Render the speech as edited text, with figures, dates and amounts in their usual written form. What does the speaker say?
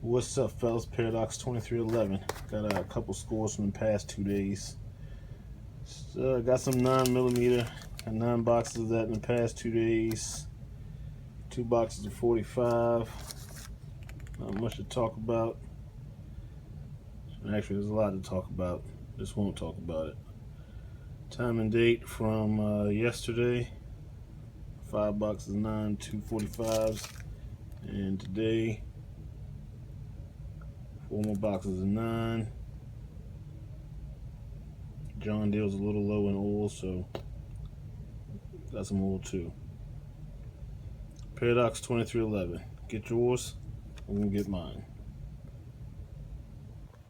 What's up, fellas? Paradox 2311. Got a couple scores from the past 2 days. Got some 9mm. Got 9 boxes of that in the past 2 days. 2 boxes of 45. Not much to talk about. Actually, there's a lot to talk about. Just won't talk about it. Time and date from yesterday. 5 boxes of 9, 2 45s. And today, 4 more boxes of 9. John Deere's a little low in oil, so got some oil too. Paradox 2311. Get yours, I'm gonna get mine.